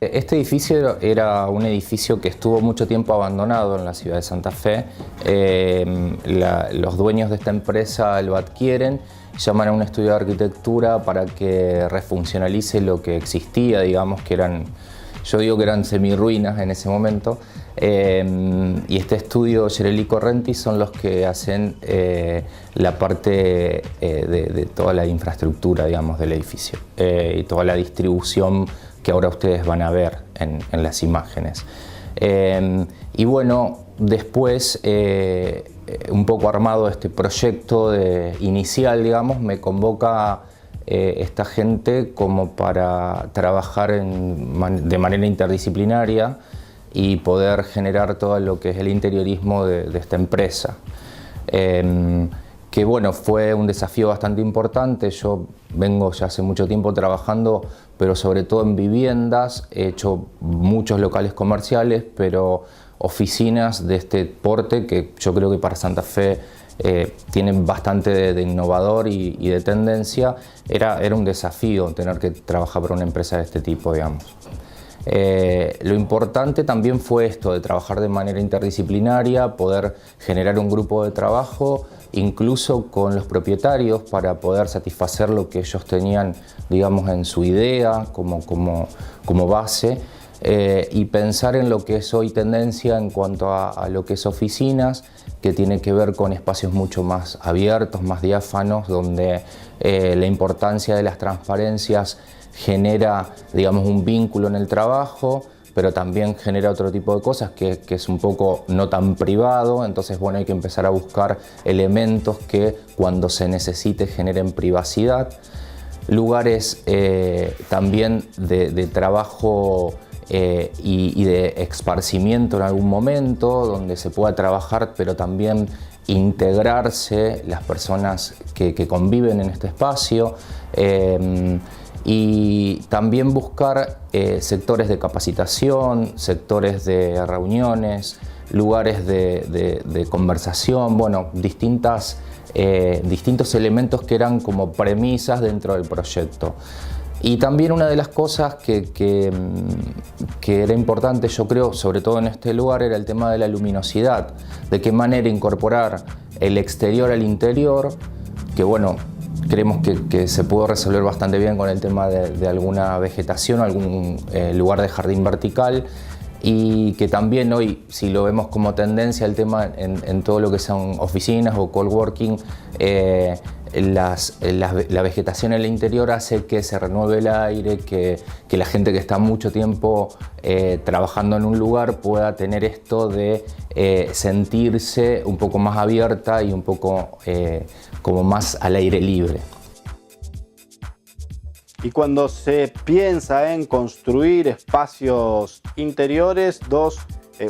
Este edificio era un edificio que estuvo mucho tiempo abandonado en la ciudad de Santa Fe. Los dueños de esta empresa lo adquieren, llaman a un estudio de arquitectura para que refuncionalice lo que existía, digamos que eran, yo digo que eran semirruinas en ese momento. Y este estudio, Gerelli Correnti, son los que hacen la parte de toda la infraestructura, digamos, del edificio y toda la distribución que ahora ustedes van a ver en las imágenes. Y bueno, después, un poco armado este proyecto inicial, digamos, me convoca esta gente como para trabajar de manera interdisciplinaria y poder generar todo lo que es el interiorismo de esta empresa. Que bueno, fue un desafío bastante importante. Yo vengo ya hace mucho tiempo trabajando, pero sobre todo en viviendas. He hecho muchos locales comerciales, pero oficinas de este porte que yo creo que para Santa Fe tienen bastante de innovador y de tendencia. Era un desafío tener que trabajar para una empresa de este tipo, digamos. Lo importante también fue esto de trabajar de manera interdisciplinaria, poder generar un grupo de trabajo, incluso con los propietarios, para poder satisfacer lo que ellos tenían, digamos, en su idea como base, y pensar en lo que es hoy tendencia en cuanto a lo que es oficinas, que tiene que ver con espacios mucho más abiertos, más diáfanos, donde la importancia de las transparencias genera, digamos, un vínculo en el trabajo, pero también genera otro tipo de cosas que es un poco no tan privado. Entonces, bueno, hay que empezar a buscar elementos que cuando se necesite generen privacidad. Lugares también de trabajo y de esparcimiento en algún momento, donde se pueda trabajar, pero también integrarse las personas que conviven en este espacio. Y también buscar sectores de capacitación, sectores de reuniones, lugares de conversación, bueno, distintos elementos que eran como premisas dentro del proyecto. Y también una de las cosas que era importante, yo creo, sobre todo en este lugar, era el tema de la luminosidad, de qué manera incorporar el exterior al interior, que bueno, creemos que se pudo resolver bastante bien con el tema de alguna vegetación, algún lugar de jardín vertical, y que también hoy, si lo vemos como tendencia, el tema en todo lo que son oficinas o coworking, la vegetación en el interior hace que se renueve el aire, que la gente que está mucho tiempo trabajando en un lugar pueda tener esto de sentirse un poco más abierta y un poco como más al aire libre. Y cuando se piensa en construir espacios interiores, dos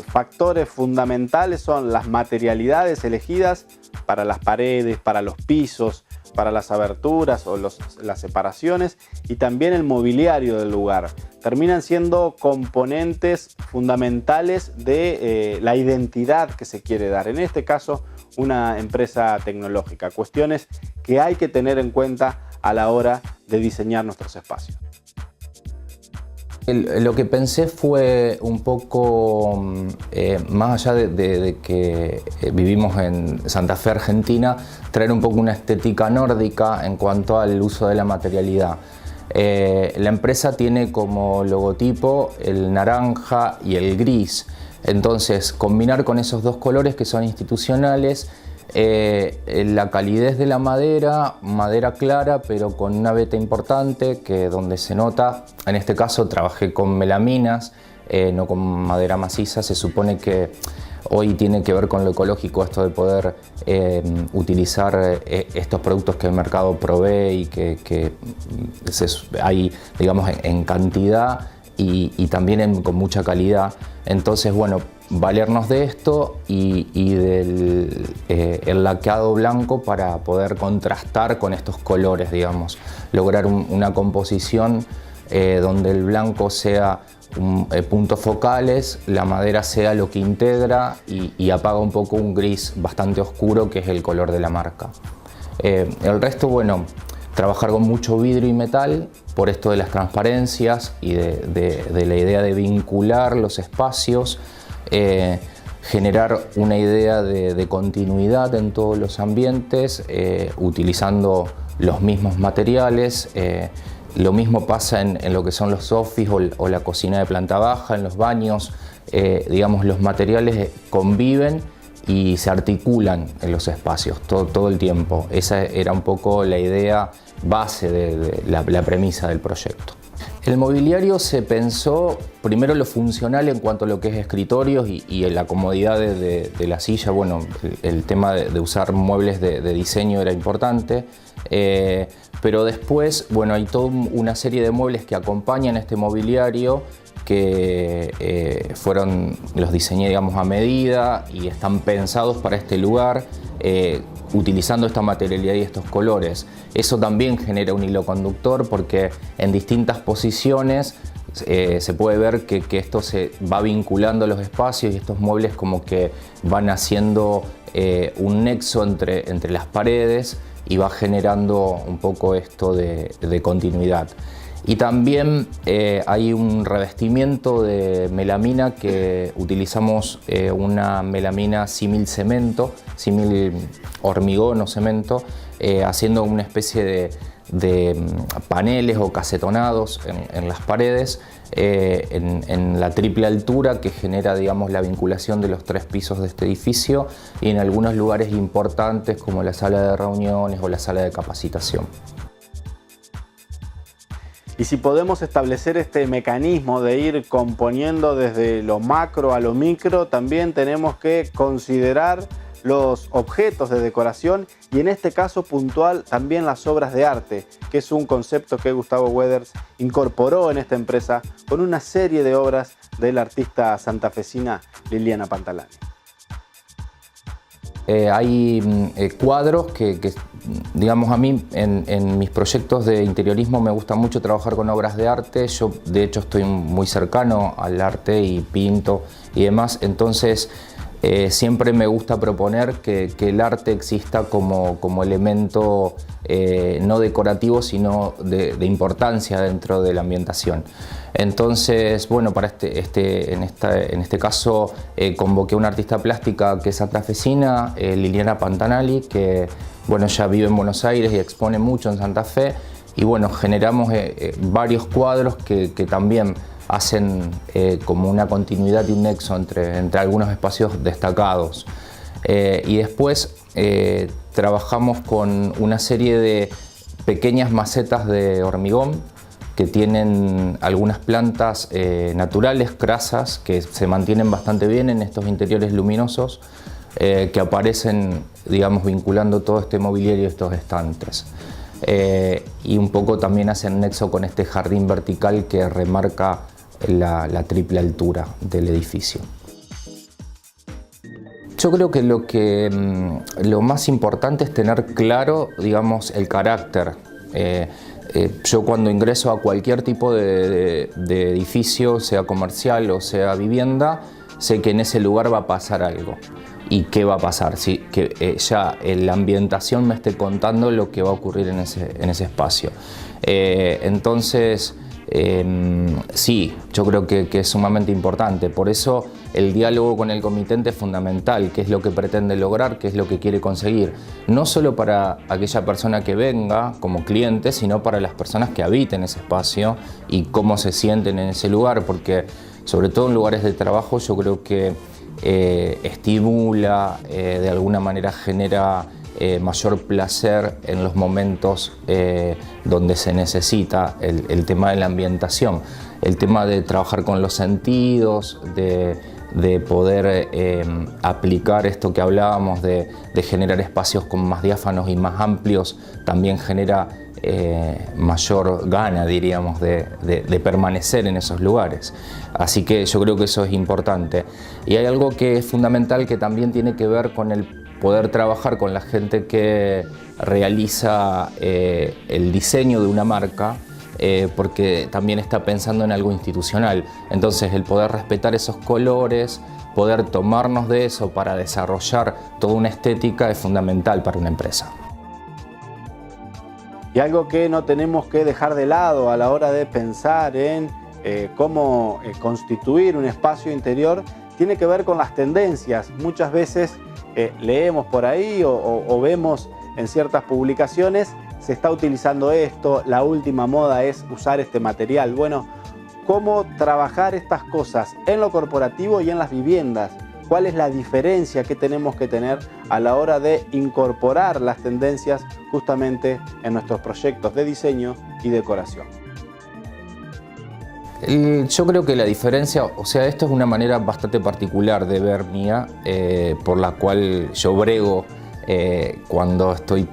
factores fundamentales son las materialidades elegidas para las paredes, para los pisos, para las aberturas o las separaciones, y también el mobiliario del lugar. Terminan siendo componentes fundamentales de la identidad que se quiere dar. En este caso, una empresa tecnológica. Cuestiones que hay que tener en cuenta a la hora de diseñar nuestros espacios. Lo que pensé fue un poco, más allá de que vivimos en Santa Fe, Argentina, traer un poco una estética nórdica en cuanto al uso de la materialidad. La empresa tiene como logotipo el naranja y el gris, entonces combinar con esos dos colores que son institucionales, la calidez de la madera clara pero con una veta importante, que donde se nota, en este caso trabajé con melaminas, no con madera maciza. Se supone que hoy tiene que ver con lo ecológico esto de poder utilizar estos productos que el mercado provee y que hay, digamos, en cantidad y también con mucha calidad. Entonces, bueno, valernos de esto y del el laqueado blanco para poder contrastar con estos colores, digamos, lograr una composición donde el blanco sea puntos focales, la madera sea lo que integra y apaga un poco un gris bastante oscuro que es el color de la marca. El resto, bueno, trabajar con mucho vidrio y metal por esto de las transparencias y de la idea de vincular los espacios, generar una idea de continuidad en todos los ambientes, utilizando los mismos materiales. Lo mismo pasa en lo que son los office o la cocina de planta baja, en los baños. Digamos, los materiales conviven y se articulan en los espacios todo el tiempo. Esa era un poco la idea base de la premisa del proyecto. El mobiliario se pensó primero lo funcional en cuanto a lo que es escritorios y la comodidad de la silla. Bueno, el tema de usar muebles de diseño era importante, pero después, bueno, hay toda una serie de muebles que acompañan este mobiliario que los diseñé, digamos, a medida y están pensados para este lugar, utilizando esta materialidad y estos colores. Eso también genera un hilo conductor porque en distintas posiciones se puede ver que esto se va vinculando a los espacios y estos muebles como que van haciendo un nexo entre las paredes y va generando un poco esto de continuidad. Y también hay un revestimiento de melamina que utilizamos una melamina símil cemento, símil hormigón o cemento, haciendo una especie de paneles o casetonados en las paredes en la triple altura que genera, digamos, la vinculación de los 3 pisos de este edificio y en algunos lugares importantes como la sala de reuniones o la sala de capacitación. Y si podemos establecer este mecanismo de ir componiendo desde lo macro a lo micro, también tenemos que considerar los objetos de decoración y en este caso puntual también las obras de arte, que es un concepto que Gustavo Weders incorporó en esta empresa con una serie de obras de la artista santafesina Liliana Pantalani. Hay cuadros que, digamos, a mí en mis proyectos de interiorismo me gusta mucho trabajar con obras de arte. Yo de hecho estoy muy cercano al arte y pinto y demás, entonces siempre me gusta proponer que el arte exista como elemento no decorativo sino de importancia dentro de la ambientación. Entonces, bueno, para en este caso convoqué a una artista plástica que es santafesina, Liliana Pantalani, que bueno, ella vive en Buenos Aires y expone mucho en Santa Fe, y bueno, generamos varios cuadros que también hacen como una continuidad y un nexo entre algunos espacios destacados. Y después trabajamos con una serie de pequeñas macetas de hormigón que tienen algunas plantas naturales, crasas, que se mantienen bastante bien en estos interiores luminosos, que aparecen, digamos, vinculando todo este mobiliario y estos estantes. Y un poco también hacen nexo con este jardín vertical que remarca la triple altura del edificio. Yo creo que lo más importante es tener claro, digamos, el carácter. Yo cuando ingreso a cualquier tipo de edificio, sea comercial o sea vivienda, sé que en ese lugar va a pasar algo. ¿Y qué va a pasar? Sí, que ya la ambientación me esté contando lo que va a ocurrir en ese espacio. Entonces, sí, yo creo que es sumamente importante. Por eso el diálogo con el comitente es fundamental. ¿Qué es lo que pretende lograr? ¿Qué es lo que quiere conseguir? No solo para aquella persona que venga como cliente, sino para las personas que habiten ese espacio y cómo se sienten en ese lugar. Porque sobre todo en lugares de trabajo yo creo que estimula, de alguna manera genera mayor placer en los momentos donde se necesita el tema de la ambientación, el tema de trabajar con los sentidos, de poder aplicar esto que hablábamos de generar espacios con más diáfanos y más amplios, también genera mayor gana, diríamos, de permanecer en esos lugares. Así que yo creo que eso es importante. Y hay algo que es fundamental que también tiene que ver con el poder trabajar con la gente que realiza el diseño de una marca, porque también está pensando en algo institucional. Entonces el poder respetar esos colores, poder tomarnos de eso para desarrollar toda una estética es fundamental para una empresa. Y algo que no tenemos que dejar de lado a la hora de pensar en cómo constituir un espacio interior tiene que ver con las tendencias. Muchas veces leemos por ahí o vemos en ciertas publicaciones, se está utilizando esto, la última moda es usar este material. Bueno, ¿cómo trabajar estas cosas en lo corporativo y en las viviendas? ¿Cuál es la diferencia que tenemos que tener a la hora de incorporar las tendencias justamente en nuestros proyectos de diseño y decoración? Yo creo que la diferencia, o sea, esto es una manera bastante particular de ver mía, por la cual yo brego cuando estoy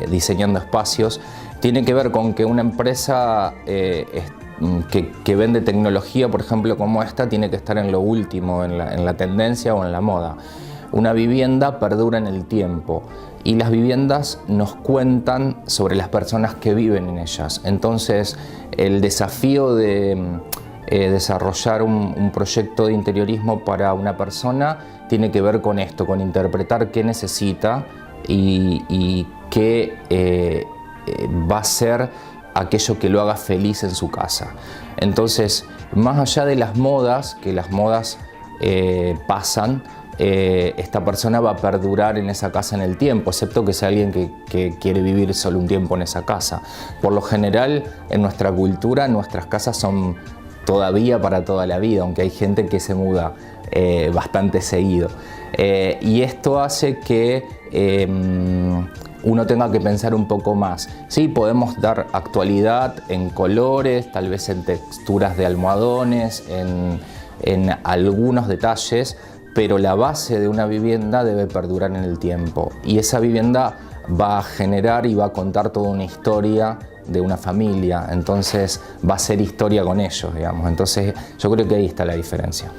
diseñando espacios. Tiene que ver con que una empresa que vende tecnología, por ejemplo, como esta, tiene que estar en lo último, en la tendencia o en la moda. Una vivienda perdura en el tiempo y las viviendas nos cuentan sobre las personas que viven en ellas. Entonces, el desafío de desarrollar un proyecto de interiorismo para una persona tiene que ver con esto, con interpretar qué necesita y qué va a ser aquello que lo haga feliz en su casa. Entonces, más allá de las modas, que las modas pasan, esta persona va a perdurar en esa casa en el tiempo, excepto que sea alguien que quiere vivir solo un tiempo en esa casa. Por lo general, en nuestra cultura, nuestras casas son todavía para toda la vida, aunque hay gente que se muda bastante seguido. Y esto hace que uno tenga que pensar un poco más. Sí, podemos dar actualidad en colores, tal vez en texturas de almohadones, en algunos detalles, pero la base de una vivienda debe perdurar en el tiempo. Y esa vivienda va a generar y va a contar toda una historia de una familia, entonces va a ser historia con ellos, digamos. Entonces yo creo que ahí está la diferencia.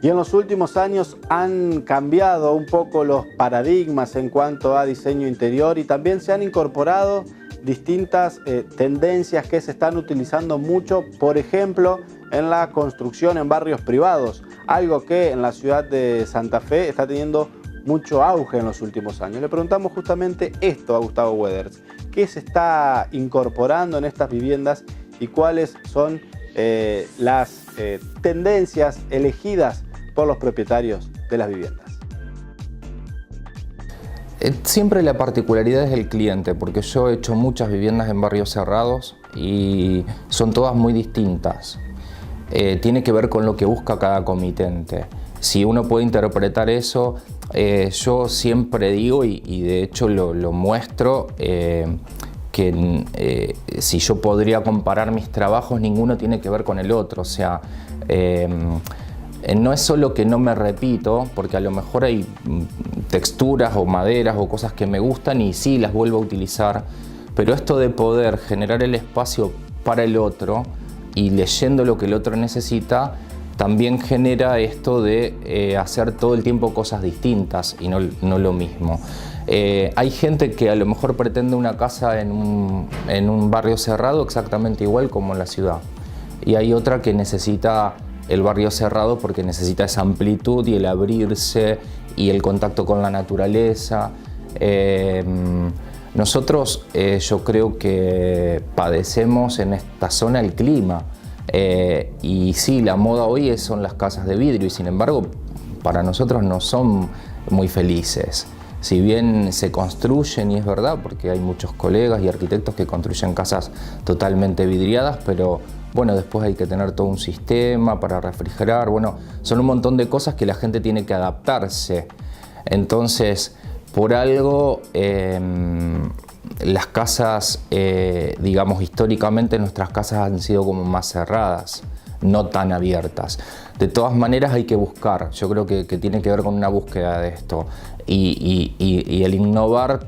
Y en los últimos años han cambiado un poco los paradigmas en cuanto a diseño interior y también se han incorporado distintas tendencias que se están utilizando mucho, por ejemplo, en la construcción en barrios privados, algo que en la ciudad de Santa Fe está teniendo mucho auge en los últimos años. Le preguntamos justamente esto a Gustavo Weders, ¿qué se está incorporando en estas viviendas y cuáles son las tendencias elegidas por los propietarios de las viviendas? Siempre la particularidad es el cliente, porque yo he hecho muchas viviendas en barrios cerrados y son todas muy distintas. Tiene que ver con lo que busca cada comitente. Si uno puede interpretar eso, yo siempre digo, y de hecho lo muestro, que si yo podría comparar mis trabajos, ninguno tiene que ver con el otro. O sea, no es solo que no me repito, porque a lo mejor hay texturas o maderas o cosas que me gustan y sí las vuelvo a utilizar, pero esto de poder generar el espacio para el otro y leyendo lo que el otro necesita, también genera esto de hacer todo el tiempo cosas distintas y no lo mismo. Hay gente que a lo mejor pretende una casa en un barrio cerrado exactamente igual como en la ciudad, y hay otra que necesita el barrio cerrado porque necesita esa amplitud y el abrirse y el contacto con la naturaleza. Nosotros yo creo que padecemos en esta zona el clima, y sí, la moda hoy son las casas de vidrio y sin embargo para nosotros no son muy felices. Si bien se construyen, y es verdad, porque hay muchos colegas y arquitectos que construyen casas totalmente vidriadas, pero bueno, después hay que tener todo un sistema para refrigerar. Bueno, son un montón de cosas que la gente tiene que adaptarse. Entonces, por algo, las casas, digamos, históricamente nuestras casas han sido como más cerradas, no tan abiertas. De todas maneras hay que buscar, yo creo que tiene que ver con una búsqueda de esto. Y el innovar,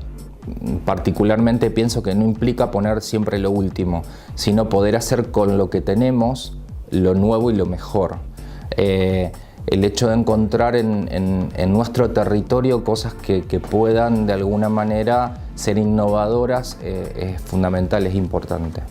particularmente pienso que no implica poner siempre lo último, sino poder hacer con lo que tenemos lo nuevo y lo mejor. El hecho de encontrar en nuestro territorio cosas que puedan de alguna manera ser innovadoras es fundamental, es importante.